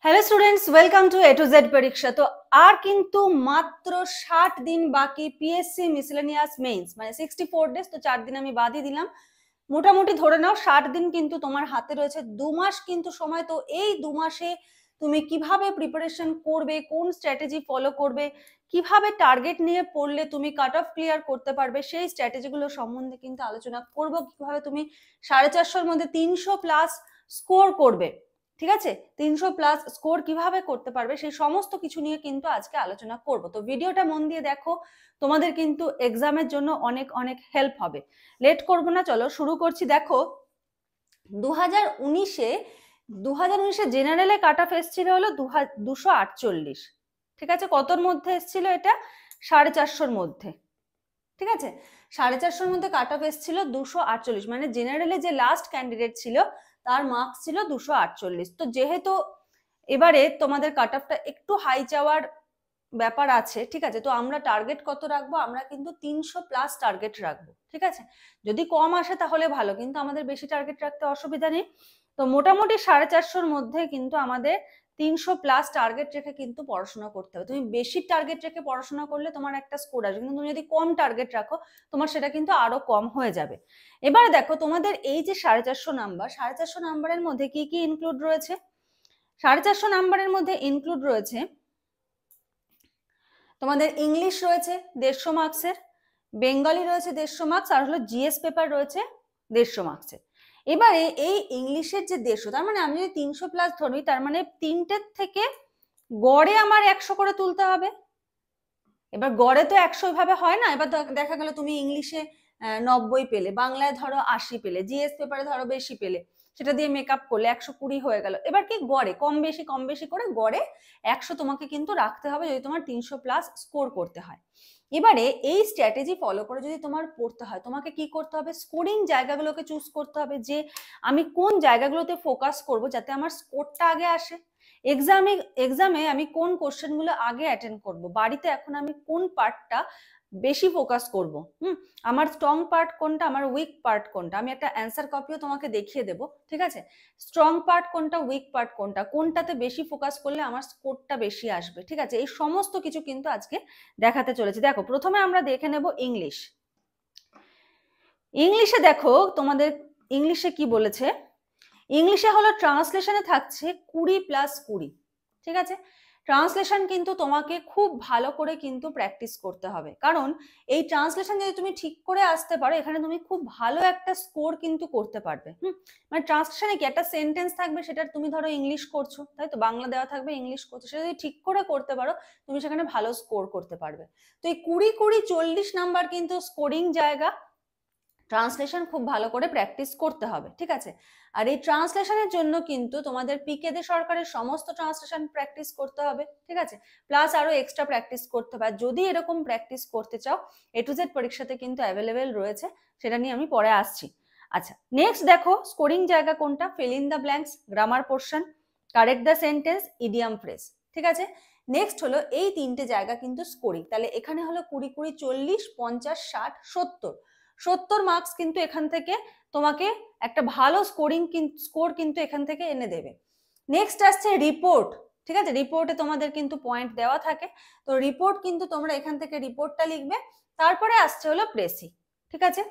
Hello students, welcome to A to Z পরীক্ষা। তো আর কিন্তু মাত্র 60 দিন বাকি পিএসসি মিসেলেনিয়াস মেইনস, মানে 64 ডেজ। তো 4 দিন আমি বাদই দিলাম, মোটামুটি ধরে নাও 60 দিন কিন্তু তোমার হাতে রয়েছে। 2 মাস কিন্তু সময়। তো এই 2 মাসে তুমি কিভাবে প্রিপারেশন করবে, কোন স্ট্র্যাটেজি ফলো করবে, কিভাবে টার্গেট নিয়ে পড়লে তুমি কাট অফ ক্লিয়ার করতে পারবে, সেই স্ট্র্যাটেজিগুলো সম্বন্ধে কিন্তু আলোচনা করব। কিভাবে তুমি 450-এর মধ্যে 300 প্লাস স্কোর করবে, ঠিক আছে? 300 প্লাস স্কোর কিভাবে করতে পারবে, সেই সমস্ত কিছু নিয়ে কিন্তু আজকে আলোচনা করব। তো ভিডিওটা মন দিয়ে দেখো, তোমাদের কিন্তু এক্সামের জন্য অনেক অনেক হেল্প হবে। লেট করব না, চলো শুরু করছি। দেখো 2019-এ জেনারেলে কাট অফ এসেছিল হলো 248, ঠিক আছে? কতর মধ্যে এসেছিল এটা? 450-এর মধ্যে, ঠিক আছে? 450-এর মধ্যে কাট অফ এসেছিল 248, মানে জেনারেলে যে লাস্ট ক্যান্ডিডেট ছিল তার মার্কস ছিল 248। তো যেহেতু এবারে তোমাদের কাট অফটা একটু হাই যাওয়ার ব্যাপার আছে, ঠিক আছে? তো আমরা টার্গেট কত রাখবো? আমরা কিন্তু 300 প্লাস টার্গেট রাখবো, ঠিক আছে? যদি কম আসে তাহলে ভালো, কিন্তু আমাদের বেশি টার্গেট রাখতে অসুবিধা নেই। তো মোটামুটি 450-এর মধ্যে কিন্তু আমাদের 300 প্লাস টার্গেট রেখে কিন্তু পড়াশোনা করতে হবে। তুমি বেশি টার্গেট রেখে পড়াশোনা করলে তোমার একটা স্কোর আসবে, কিন্তু তুমি যদি কম টার্গেট রাখো তোমার সেটা কিন্তু আরো কম হয়ে যাবে। এবার দেখো তোমাদের এই যে 450 নাম্বার, 450 নাম্বারের মধ্যে কি কি ইনক্লুড রয়েছে? 450 নাম্বারের মধ্যে ইনক্লুড রয়েছে তোমাদের ইংলিশ রয়েছে 150 মার্কসের, বেঙ্গলি রয়েছে 150 মার্কস, আর হলো জিএস পেপার রয়েছে 150 মার্কসের। এবারে এই ইংলিশের যে 150, তার মানে আমি যদি 300 প্লাস ধরি, তার মানে তিনটের থেকে গড়ে আমার 100 করে তুলতে হবে। এবার গড়ে তো 100 ভাবে হয় না। এবার দেখা গেল তুমি ইংলিশে 90 পেলে, বাংলায় ধরো 80 পেলে, জিএস পেপারে ধরো বেশি পেলে, সেটা দিয়ে মেকআপ করলে 120 হয়ে গেল। এবার কি গড়ে কম বেশি করে গড়ে 100 তোমাকে কিন্তু রাখতে হবে যদি তোমার 300 প্লাস স্কোর করতে হয়। এবারে এই স্ট্র্যাটেজি ফলো করে যদি তোমার পড়তে হয়, তোমাকে কি করতে হবে? স্কোরিং জায়গাগুলোকে চুজ করতে হবে, যে আমি কোন জায়গাগুলোতে ফোকাস করব যাতে আমার স্কোরটা আগে আসে। এক্সামে আমি কোন কোশ্চেনগুলো আগে অ্যাটেন্ড করব, বাড়িতে এখন আমি কোন পার্টটা বেশি ফোকাস করব, আমার স্ট্রং পার্ট কোনটা, আমার উইক পার্ট কোনটা। আমি একটা অ্যান্সার কপিও তোমাকে দেখিয়ে দেবো, ঠিক আছে? স্ট্রং পার্ট কোনটা, উইক পার্ট কোনটা, কোনটাতে বেশি ফোকাস করলে আমার স্কোরটা বেশি আসবে, ঠিক আছে? এই সমস্ত কিছু কিন্তু আজকে দেখাতে চলেছি। দেখো প্রথমে আমরা দেখে নেব ইংলিশ। ইংলিশে দেখো তোমাদের ইংলিশে কি বলেছে। ইংলিশে হলো ট্রান্সলেশনে থাকছে 20 প্লাস 20, ঠিক আছে? ট্রান্সলেশন কিন্তু তোমাকে খুব ভালো করে কিন্তু প্র্যাকটিস করতে হবে, কারণ এই ট্রান্সলেশন যদি তুমি ঠিক করে আসতে পারো, এখানে তুমি খুব ভালো একটা স্কোর কিন্তু করতে পারবে। মানে ট্রান্সলেশনে কি একটা সেন্টেন্স থাকবে, সেটা তুমি ধরো ইংলিশ করছো, তাই তো? বাংলা দেওয়া থাকবে, ইংলিশ করছো, সেটা যদি ঠিক করে করতে পারো তুমি সেখানে ভালো স্কোর করতে পারবে। তো এই 20-20-40 নাম্বার কিন্তু স্কোরিং জায়গা, ট্রান্সলেশন খুব ভালো করে প্র্যাকটিস করতে হবে, ঠিক আছে? আর এই ট্রান্সলেশনের জন্য কিন্তু তোমাদের পিকে দে সরকারের সমস্ত ট্রান্সলেশন প্র্যাকটিস করতে হবে, ঠিক আছে? প্লাস আরো এক্সট্রা প্র্যাকটিস করতে হবে। যদি এরকম প্র্যাকটিস করতে চাও, এ টু জেড পরীক্ষাতে কিন্তু অ্যাভেলেবেল রয়েছে, সেটা নিয়ে আমি পরে আসছি। আচ্ছা, নেক্সট দেখো স্কোরিং জায়গা কোনটা? Fill in the blanks, grammar portion, correct the sentence, idiom phrase, ঠিক আছে? নেক্সট হলো এই তিনটে জায়গা কিন্তু স্কোরিং। তাহলে এখানে হলো 20-20-40, 50, 60, 70, 70 মার্কস কিন্তু এখান থেকে তোমাকে একটা ভালো স্কোর কিন্তু এখান থেকে এনে দেবে। নেক্সট আসছে রিপোর্ট, ঠিক আছে? রিপোর্টে তোমাদের কিন্তু পয়েন্ট দেওয়া থাকে, তো রিপোর্ট কিন্তু তোমরা এখান থেকে রিপোর্টটা লিখবে। তারপরে আসছে হলো প্রেসি, ঠিক আছে?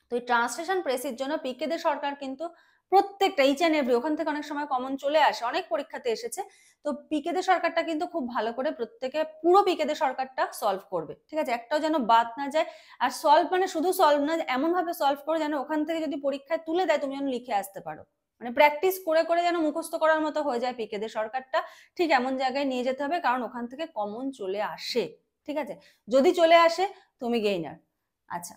তো এই ট্রান্সলেশন প্রেসির জন্য পিকে দে সরকার কিন্তু প্রত্যেকটা ইচ অ্যান্ড এভরি, ওখান থেকে অনেক সময় কমন চলে আসে, অনেক পরীক্ষাতে এসেছে। তো পিকে দে সরকারটা কিন্তু খুব ভালো করে প্রত্যেকে পুরো পিকে দে সরকারটা সলভ করবে, ঠিক আছে? একটাও যেন বাদ না যায়। আর সলভ মানে শুধু সলভ না, এমন ভাবে সলভ করে যেন ওখান থেকে যদি পরীক্ষায় তুলে দেয় তুমি যেন লিখে আসতে পারো, মানে প্র্যাকটিস করে করে যেন মুখস্থ করার মতো হয়ে যায় পিকে দে সরকারটা। ঠিক এমন জায়গায় নিয়ে যেতে হবে, কারণ ওখান থেকে কমন চলে আসে, ঠিক আছে? যদি চলে আসে তুমি গেইনার। আচ্ছা,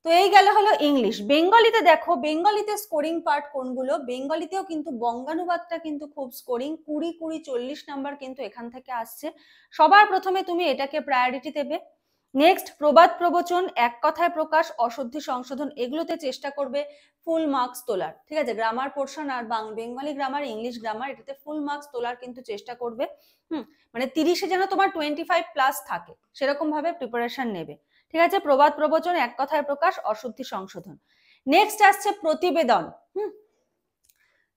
তো এই গেল হলো ইংলিশ। বেঙ্গলিতে দেখো, বেঙ্গলিতে স্কোরিং পার্ট কোনগুলো? বেঙ্গলিতেও কিন্তু বঙ্গানুবাদটা কিন্তু খুব স্কোরিং, 20-20-40 নাম্বার কিন্তু এখান থেকে আসছে। সবার প্রথমে তুমি এটাকে প্রায়োরিটি দেবে। নেক্সট প্রবাদ প্রবচন, এক কথায় প্রকাশ, অশুদ্ধি সংশোধন, এগুলোতে চেষ্টা করবে ফুল মার্কস তোলার, ঠিক আছে? গ্রামার পোর্শন আর বেঙ্গলি গ্রামার, ইংলিশ গ্রামার, এটাতে ফুল মার্কস তোলার কিন্তু চেষ্টা করবে। মানে 30-এ যেন তোমার 25 প্লাস থাকে, সেরকম ভাবে প্রিপারেশন নেবে, ঠিক আছে? প্রবাদ প্রবচন, এক কথায় প্রকাশ, অশুদ্ধি সংশোধন। নেক্সট আসছে প্রতিবেদন।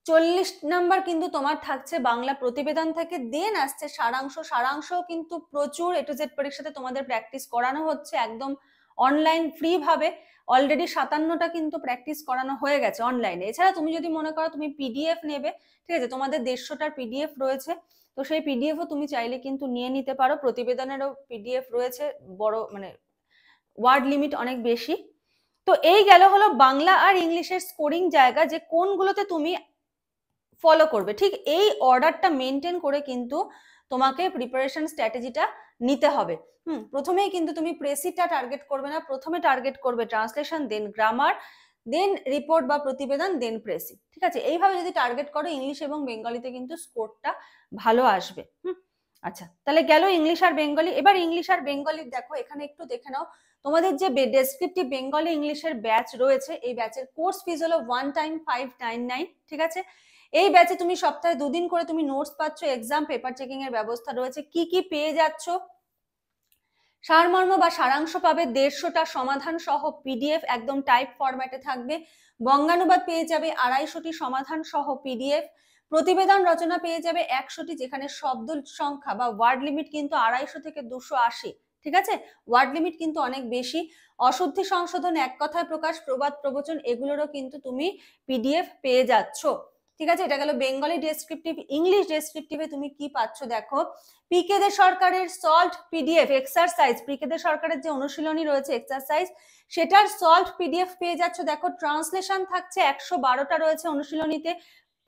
40 নাম্বার কিন্তু তোমার থাকছে বাংলা প্রতিবেদন থেকে, দেন আসছে সারাংশ। সারাংশও কিন্তু প্রচুর A to Z পরীক্ষাতে তোমাদের প্র্যাকটিস করানো হচ্ছে একদম অনলাইন ফ্রি ভাবে। অলরেডি 57টা কিন্তু প্র্যাকটিস করানো হয়ে গেছে অনলাইনে। এছাড়া তুমি যদি মনে করো তুমি পিডিএফ নেবে, ঠিক আছে, তোমাদের 150টার পিডিএফ রয়েছে, তো সেই পিডিএফও তুমি চাইলে কিন্তু নিয়ে নিতে পারো। প্রতিবেদনেরও পিডিএফ রয়েছে, বড় মানে ওয়ার্ড লিমিট অনেক বেশি। তো এই গেল হলো বাংলা আর ইংলিশের স্কোরিং জায়গা, যে কোনগুলোতে তুমি ফলো করবে। ঠিক এই অর্ডারটা মেনটেন করে কিন্তু তোমাকে প্রিপারেশন স্ট্র্যাটেজিটা নিতে হবে। প্রথমেই কিন্তু তুমি প্রেসিটা টার্গেট করবে না, প্রথমে টার্গেট করবে ট্রান্সলেশন, দেন গ্রামার, দেন রিপোর্ট বা প্রতিবেদন, দেন প্রেসি। ঠিক আছে, এইভাবে যদি টার্গেট করো ইংলিশ এবং বেঙ্গলিতে কিন্তু স্কোরটা ভালো আসবে। আচ্ছা, তাহলে গেল ইংলিশ আর বেঙ্গলি। এবার ইংলিশ আর বেঙ্গলি দেখো, এখানে একটু দেখে নাও তোমাদের যে ডেসক্রিপটিভ বেঙ্গলি ইংলিশের ব্যাচ রয়েছে, এই ব্যাচের কোর্স ফিজ হলো 1 টাইম 599। ঠিক আছে, এই ব্যাচে তুমি সপ্তাহে 2 দিন করে তুমি নোটস পাচ্ছ, এক্সাম পেপার চেকিং এর ব্যবস্থা রয়েছে। কি কি পেয়ে যাচ্ছ? সারমর্ম বা সারাংশ পাবে 150টা সমাধান সহ পিডিএফ, একদম টাইপ ফরম্যাটে থাকবে। বঙ্গানুবাদ পেয়ে যাবে 250টি সমাধান সহ পিডিএফ। প্রতিবেদন রচনা পেয়ে যাবে 100টি, যেখানে শব্দ সংখ্যা বা ওয়ার্ড লিমিট কিন্তু 250 থেকে 280। ঠিক আছে, ওয়ার্ড লিমিট কিন্তু অনেক বেশি। অশুদ্ধি সংশোধন, এক কথায় প্রকাশ, প্রবাদ প্রবচন, এগুলোরও কিন্তু তুমি পিডিএফ পেয়ে যাচ্ছ। ঠিক আছে, এটা গেল বেঙ্গলি ডেসক্রিপটিভ। ইংলিশ ডেসক্রিপটিভে তুমি কি পাচ্ছ দেখো, পিকে দে সরকারের সলভড পিডিএফ এক্সারসাইজ, পিকে দে সরকারের যে অনুশীলনী রয়েছে এক্সারসাইজ, সেটার সলভড পিডিএফ পেয়ে যাচ্ছ। দেখো ট্রান্সলেশন থাকছে 112টা রয়েছে অনুশীলনীতে,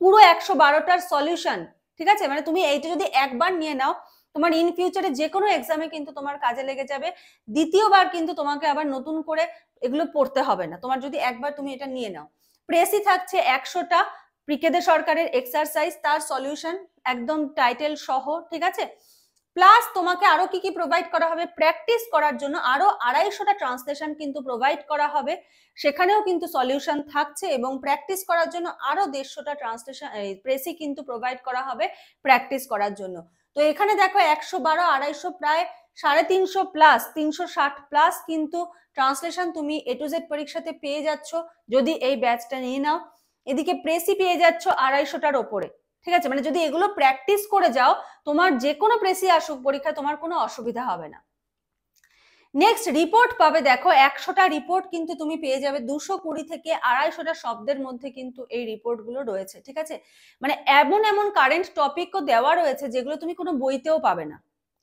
পুরো 112টার সলিউশন। ঠিক আছে, মানে তুমি এইটা যদি একবার নিয়ে নাও, তোমার ইন ফিউচারে যে কোনো এক্সামে কিন্তু তোমার কাজে লেগে যাবে। দ্বিতীয়বার কিন্তু তোমাকে আবার নতুন করে এগুলো পড়তে হবে না, তোমার যদি একবার তুমি এটা নিয়ে নাও। প্রেসি থাকছে 100টা পিকে দে সরকারের এক্সারসাইজ, তার সলিউশন একদম টাইটেল সহ। ঠিক আছে, প্লাস তোমাকে আরো কি কি প্রোভাইড করা হবে, প্র্যাকটিস করার জন্য আরো 250টা ট্রান্সলেশন কিন্তু প্রোভাইড করা হবে, সেখানেও কিন্তু সলিউশন থাকছে, এবং প্র্যাকটিস করার জন্য আরো 150টা ট্রান্সলেশন প্রেসি কিন্তু প্রোভাইড করা হবে প্র্যাকটিস করার জন্য। তো এখানে দেখো 112 250 প্রায় 350 প্লাস 360 প্লাস কিন্তু ট্রান্সলেশন তুমি A to Z পরীক্ষাতে পেয়ে যাচ্ছ যদি এই ব্যাচটা নিয়ে নাও। এদিকে প্রেসি পেয়ে যাচ্ছ 250টার ওপরে। ঠিক আছে, মানে যদি এগুলো প্র্যাকটিস করে যাও, তোমার যে কোনো প্রেসি আসুক পরীক্ষা, তোমার কোনো অসুবিধা হবে না। নেক্সট রিপোর্ট পাবে, দেখো 100টা রিপোর্ট কিন্তু তুমি পেয়ে যাবে, 220 থেকে 250টা শব্দের মধ্যে কিন্তু এই রিপোর্ট গুলো রয়েছে। ঠিক আছে, মানে এমন এমন কারেন্ট টপিকও দেওয়া রয়েছে যেগুলো তুমি কোনো বইতেও পাবে না।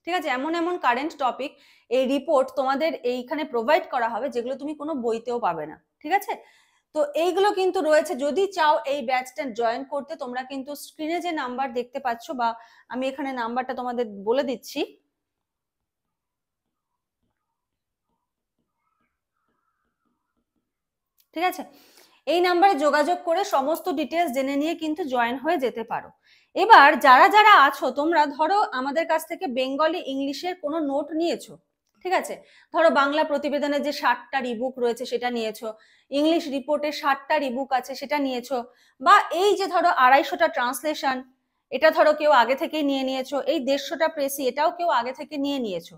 ঠিক আছে, এমন এমন কারেন্ট টপিক এই রিপোর্ট তোমাদের এইখানে প্রোভাইড করা হবে যেগুলো তুমি কোনো বইতেও পাবে না। ঠিক আছে, তো এইগুলো কিন্তু রয়েছে। যদি চাও এই ব্যাচটা জয়েন করতে, তোমরা কিন্তু স্ক্রিনে যে নাম্বার দেখতে পাচ্ছ, বা আমি এখানে নাম্বারটা তোমাদের বলে দিচ্ছি, ঠিক আছে, এই নাম্বারে যোগাযোগ করে সমস্ত ডিটেলস জেনে নিয়ে কিন্তু জয়েন হয়ে যেতে পারো। এবার যারা যারা আছো, তোমরা ধরো আমাদের কাছ থেকে বেঙ্গলি ইংলিশের কোনো নোট নিয়েছো, ঠিক আছে, ধরো বাংলা প্রতিবেদনের যে 60টা রিবুক রয়েছে সেটা নিয়েছো, ইংলিশ রিপোর্টে 60টা রিবুক আছে সেটা নিয়েছো, বা এই যে ধরো 250টা ট্রান্সলেশন, এটা ধরো কেউ আগে থেকেই নিয়ে নিয়েছো, এই 150টা প্রেসি এটাও কেউ আগে থেকে নিয়ে নিয়েছো।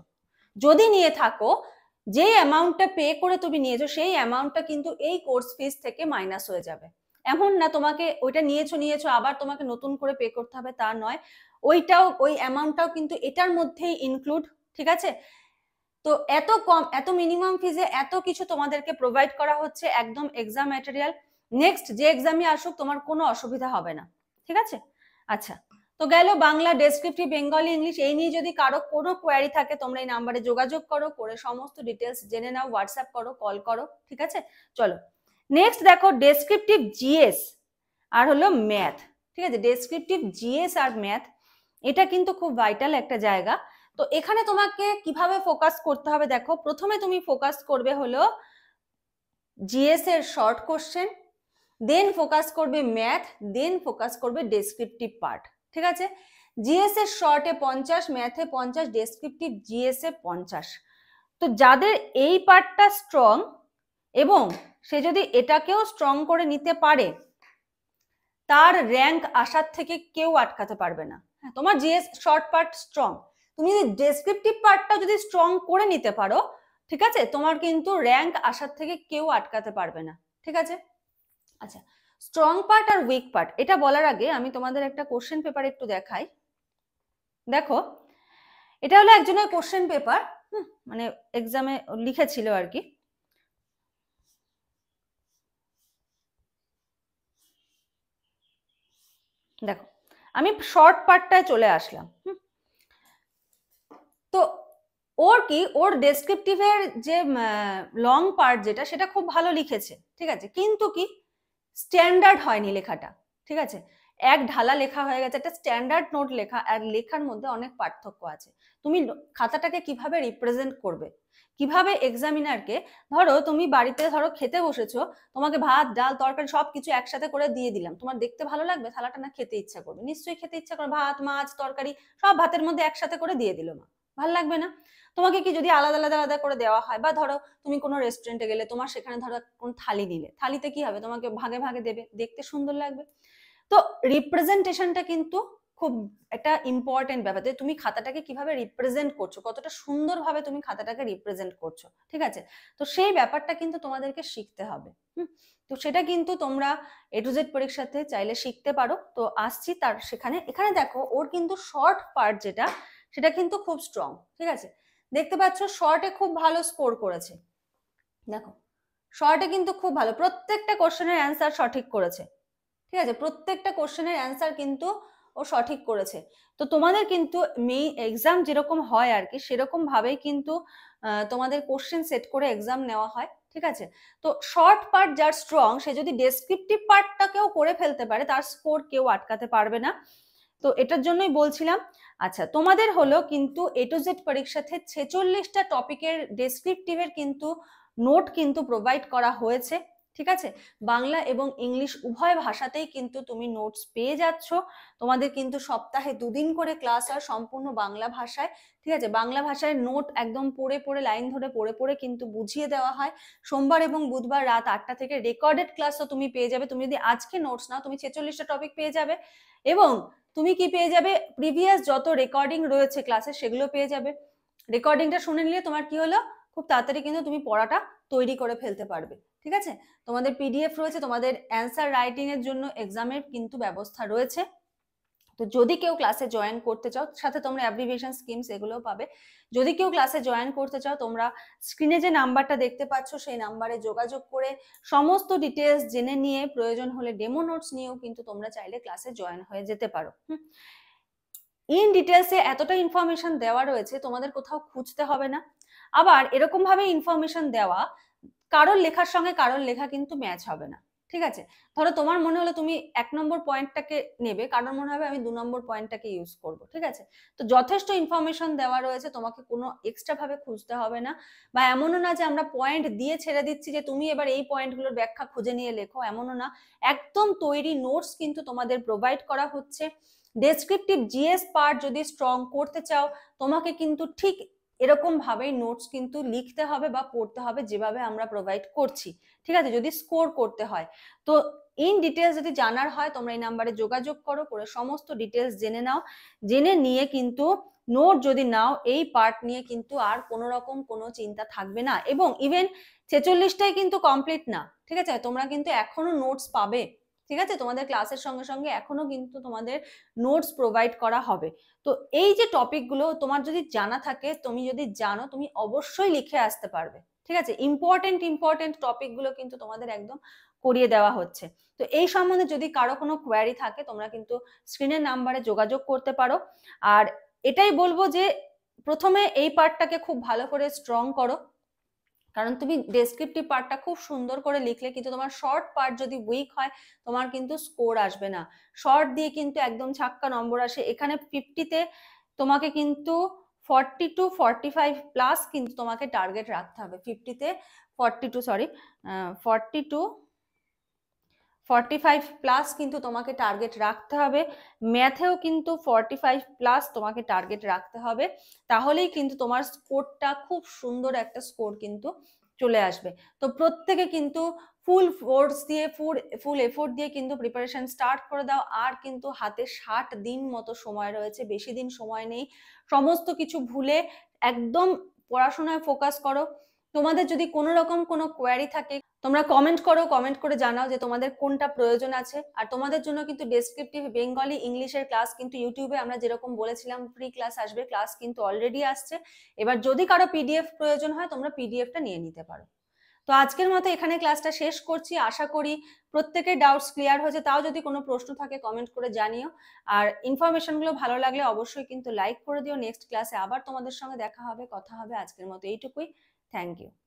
যদি নিয়ে থাকো, যে অ্যামাউন্টটা পে করে তুমি নিয়েছো সেই অ্যামাউন্টটা কিন্তু এই কোর্স ফিস থেকে মাইনাস হয়ে যাবে। এমন না তোমাকে ওইটা নিয়েছো আবার তোমাকে নতুন করে পে করতে হবে, তা নয়, ওইটাও ওই অ্যামাউন্টটাও কিন্তু এটার মধ্যেই ইনক্লুড। ঠিক আছে, তো এত কম, এত মিনিমাম ফিজে এত কিছু তোমাদেরকে প্রোভাইড করা হচ্ছে, একদম এক্সাম ম্যাটেরিয়াল। নেক্সট যে এক্সামই আসুক তোমার কোনো অসুবিধা হবে না। ঠিক আছে, আচ্ছা, তো গেল বাংলা ডেসক্রিপটিভ, বেঙ্গলি ইংলিশ। এই নিয়ে যদি কারো কোনো কোয়ারি থাকে তোমরা এই নাম্বারে যোগাযোগ করো, করে সমস্ত ডিটেলস জেনে নাও, হোয়াটসঅ্যাপ করো, কল করো। ঠিক আছে, চলো নেক্সট দেখো ডেসক্রিপটিভ জিএস আর হলো ম্যাথ। ঠিক আছে, ডেসক্রিপটিভ জিএস আর ম্যাথ, এটা কিন্তু খুব ভাইটাল একটা জায়গা। তো এখানে তোমাকে কিভাবে ফোকাস করতে হবে দেখো, প্রথমে তুমি ফোকাস করবে হলো জিএস এর শর্ট কোশ্চেন, দেন ফোকাস করবে ম্যাথ, দেন ফোকাস করবে ডেসক্রিপটিভ পার্ট। ঠিক আছে, জিএস এর শর্টে 50, ম্যাথে 50, ডেসক্রিপটিভ জিএস এ 50। তো যাদের এই পার্টটা স্ট্রং, এবং সে যদি এটাকেও স্ট্রং করে নিতে পারে, তার র্যাঙ্ক আসার থেকে কেউ আটকাতে পারবে না। তোমার জিএস শর্ট পার্ট স্ট্রং, তুমি যদি ডেসক্রিপটিভ পার্টটা যদি স্ট্রং করে নিতে পারো, ঠিক আছে, তোমার কিন্তু র্যাঙ্ক আসার থেকে কেউ আটকাতে পারবে না। ঠিক আছে, আচ্ছা, স্ট্রং পার্ট আর উইক পার্ট এটা বলার আগে আমি তোমাদের একটা কোশ্চেন পেপার একটু দেখাই। দেখো, এটা হলো একজনের কোশ্চেন পেপার, মানে এক্সামে লিখেছিল আর কি। দেখো, আমি শর্ট পার্টটায় চলে আসলাম। তো ওর কি, ওর ডেসক্রিপটিভের যে লং পার্ট যেটা, সেটা খুব ভালো লিখেছে, ঠিক আছে, কিন্তু কি স্ট্যান্ডার্ড হয়নি লেখাটা, ঠিক আছে, এক ঢালা লেখা হয়ে গেছে। একটা স্ট্যান্ডার্ড নোট লেখা আর লেখার মধ্যে অনেক পার্থক্য আছে। তুমি খাতাটাকে কিভাবে রিপ্রেজেন্ট করবে, কিভাবে এক্সামিনারকে, ধরো তুমি বাড়িতে ধরো খেতে বসেছো, তোমাকে ভাত ডাল তরকারি সবকিছু একসাথে করে দিয়ে দিলাম, তোমার দেখতে ভালো লাগবে থালাটা? না খেতে ইচ্ছা করবে, নিশ্চয়ই খেতে ইচ্ছা করবে। ভাত মাছ তরকারি সব ভাতের মধ্যে একসাথে করে দিয়ে দিল মা, ভালো লাগবে না? তোমাকে কি যদি আলাদা আলাদা আলাদা করে দেওয়া হয়, বা ধরো তুমি কোনো রেস্টুরেন্টে গেলে, তোমার সেখানে ধরো কোন থালি নিলে, থালিতে কি হবে, তোমাকে ভাগে ভাগে দেবে, দেখতে সুন্দর লাগবে। তো রিপ্রেজেন্টেশনটা কিন্তু খুব একটা ইম্পর্টেন্ট ব্যাপার, যে তুমি খাতাটাকে কিভাবে রিপ্রেজেন্ট করছো, কতটা সুন্দরভাবে তুমি খাতাটাকে রিপ্রেজেন্ট করছো, ঠিক আছে। তো সেই ব্যাপারটা কিন্তু তোমাদেরকে শিখতে হবে। তো সেটা কিন্তু তোমরা A to Z পরীক্ষাতে চাইলে শিখতে পারো। তো আসছি তার সেখানে। এখানে দেখো, ওর কিন্তু শর্ট পার্ট যেটা, সেটা কিন্তু খুব স্ট্রং, ঠিক আছে। দেখতে পাচ্ছ শর্টে খুব ভালো স্কোর করেছে। দেখো, শর্টে কিন্তু খুব ভালো, প্রত্যেকটা কোশ্চেনের অ্যান্সার সঠিক করেছে, ঠিক আছে, প্রত্যেকটা কোশ্চেনের অ্যান্সার কিন্তু ও সঠিক করেছে। তো তোমাদের কিন্তু মেইন এক্সাম যেরকম হয় আর কি, সেরকম ভাবেই কিন্তু তোমাদের কোশ্চেন সেট করে এক্সাম নেওয়া হয়, ঠিক আছে। তো শর্ট পার্ট যার স্ট্রং, সে যদি ডেসক্রিপটিভ পার্টটাকেও করে ফেলতে পারে, তার স্কোর কেউ আটকাতে পারবে না। তো এটার জন্যই বলছিলাম। আচ্ছা, তোমাদের হলো কিন্তু A to Z পরীক্ষাতে 46টা টপিকের ডেসক্রিপটিভের কিন্তু নোট কিন্তু প্রোভাইড করা হয়েছে, ঠিক আছে। বাংলা এবং ইংলিশ উভয় ভাষাতেই কিন্তু তুমি নোটস পেয়ে যাচ্ছ। তোমাদের কিন্তু সপ্তাহে 2 দিন করে ক্লাস হয় সম্পূর্ণ বাংলা ভাষায়, ঠিক আছে। বাংলা ভাষায় নোট একদম পড়ে পড়ে, লাইন ধরে পড়ে পড়ে কিন্তু বুঝিয়ে দেওয়া হয়। সোমবার এবং বুধবার রাত 8টা থেকে রেকর্ডেড ক্লাসও তুমি পেয়ে যাবে। তুমি যদি আজকে নোটস নাও, তুমি 46টা টপিক পেয়ে যাবে, এবং তুমি কি পেয়ে যাবে, প্রিভিয়াস যত রেকর্ডিং রয়েছে ক্লাসে সেগুলো পেয়ে যাবে। রেকর্ডিংটা শুনে নিলে তোমার কি হলো, খুব তাড়াতাড়ি কিন্তু তুমি পড়াটা তৈরি করে ফেলতে পারবে, ঠিক আছে। তোমাদের PDF রয়েছে, তোমাদের অ্যান্সার রাইটিং এর জন্য এক্সামের কিন্তু ব্যবস্থা রয়েছে। তো যদি কেউ ক্লাসে জয়েন করতে চাও, সাথে তোমরা অ্যাব্রিভিয়েশন স্কিমস এগুলোও পাবে। যদি কেউ ক্লাসে জয়েন করতে চাও, তোমরা স্ক্রিনে যে নাম্বারটা দেখতে পাচ্ছ, সেই নাম্বারে যোগাযোগ করে সমস্ত ডিটেলস জেনে নিয়ে, প্রয়োজন হলে ডেমো নোটস নিয়েও কিন্তু তোমরা চাইলে ক্লাসে জয়েন হয়ে যেতে পারো। ইন ডিটেলসে এতটা ইনফরমেশন দেওয়া রয়েছে, তোমাদের কোথাও খুঁজতে হবে না। আবার এরকম ভাবে ইনফরমেশন দেওয়া, কারোর লেখার সঙ্গে কারোর লেখা কিন্তু ম্যাচ হবে না, ঠিক আছে। ধরো তোমার মনে হলো তুমি 1 নম্বর পয়েন্টটাকে নেবে, কারোর মনে হবে আমি 2 নম্বর পয়েন্টটাকে ইউজ করব, ঠিক আছে। তো যথেষ্ট ইনফরমেশন দেওয়া রয়েছে, তোমাকে কোনো এক্সট্রা ভাবে খুঁজতে হবে না। বা এমনও না যে আমরা পয়েন্ট দিয়ে ছেড়ে দিচ্ছি যে তুমি এবার এই পয়েন্টগুলোর ব্যাখ্যা খুঁজে নিয়ে লেখো, এমনও না। একদম তৈরি নোটস কিন্তু তোমাদের প্রোভাইড করা হচ্ছে। ডেসক্রিপটিভ জিএস পার্ট যদি স্ট্রং করতে চাও, তোমাকে কিন্তু ঠিক এরকম ভাবেই নোটস কিন্তু লিখতে হবে বা পড়তে হবে, যেভাবে আমরা প্রোভাইড করছি, ঠিক আছে, যদি স্কোর করতে হয়। তো ইন ডিটেলস যদি জানার হয়, তোমরা এই নাম্বারে যোগাযোগ করো, করে সমস্ত ডিটেলস জেনে নাও। জেনে নিয়ে কিন্তু নোট যদি নাও, এই পার্ট নিয়ে কিন্তু আর কোনো রকম কোনো চিন্তা থাকবে না। এবং ইভেন 46টাই কিন্তু কমপ্লিট না, ঠিক আছে, তোমরা কিন্তু এখনো নোটস পাবে, ঠিক আছে। তোমাদের ক্লাসের সঙ্গে সঙ্গে এখনো কিন্তু তোমাদের নোটস প্রোভাইড করা হবে। তো এই যে টপিকগুলো তোমার যদি জানা থাকে, তুমি যদি জানো, তুমি অবশ্যই লিখে আসতে পারবে, ঠিক আছে। ইম্পর্টেন্ট টপিকগুলো কিন্তু তোমাদের একদম করিয়ে দেওয়া হচ্ছে। তো এই সম্বন্ধে যদি কারো কোনো কোয়ারি থাকে, তোমরা কিন্তু স্ক্রিনের নাম্বারে যোগাযোগ করতে পারো। আর এটাই বলবো যে প্রথমে এই পার্টটাকে খুব ভালো করে স্ট্রং করো, কারণ তুমি ডেসক্রিপটিভ পার্টটা খুব সুন্দর করে লিখলে কিন্তু তোমার শর্ট পার্ট যদি উইক হয়, তোমার কিন্তু স্কোর আসবে না। শর্ট দিয়ে কিন্তু একদম ছাক্কা নম্বর আসে। এখানে 50তে তোমাকে কিন্তু 42 45 প্লাস কিন্তু তোমাকে টার্গেট রাখতে হবে। 50তে 45 প্লাস কিন্তু তোমাকে টার্গেট রাখতে হবে। ম্যাথেও কিন্তু 45 প্লাস তোমাকে টার্গেট রাখতে হবে, তাহলেই কিন্তু তোমার স্কোরটা খুব সুন্দর একটা স্কোর কিন্তু চলে আসবে। তো প্রত্যেকে কিন্তু ফুল ফোর্স দিয়ে, ফুল এফোর্ট দিয়ে কিন্তু প্রিপারেশন স্টার্ট করে দাও। আর কিন্তু হাতে 60 দিন মতো সময় রয়েছে, বেশি দিন সময় নেই। সমস্ত কিছু ভুলে একদম পড়াশোনায় ফোকাস করো। তোমাদের যদি কোনো রকম কোনো কোয়ারি থাকে তোমরা কমেন্ট করো, কমেন্ট করে জানাও যে তোমাদের কোনটা প্রয়োজন আছে। আর তোমাদের জন্য কিন্তু ডেসক্রিপটিভ বেঙ্গলি ইংলিশের ক্লাস কিন্তু ইউটিউবে আমরা যেরকম বলেছিলাম ফ্রি ক্লাস আসবে, ক্লাস কিন্তু অলরেডি আসছে। এবার যদি কারো পিডিএফ প্রয়োজন হয় তোমরা পিডিএফটা নিয়ে নিতে পারো। তো আজকের মতো এখানে ক্লাসটা শেষ করছি। আশা করি প্রত্যেকের ডাউটস ক্লিয়ার হয়েছে। তাও যদি কোনো প্রশ্ন থাকে কমেন্ট করে জানিও। আর ইনফরমেশনগুলো ভালো লাগলে অবশ্যই কিন্তু লাইক করে দিও। নেক্সট ক্লাসে আবার তোমাদের সঙ্গে দেখা হবে, কথা হবে। আজকের মতো এইটুকুই। Thank you.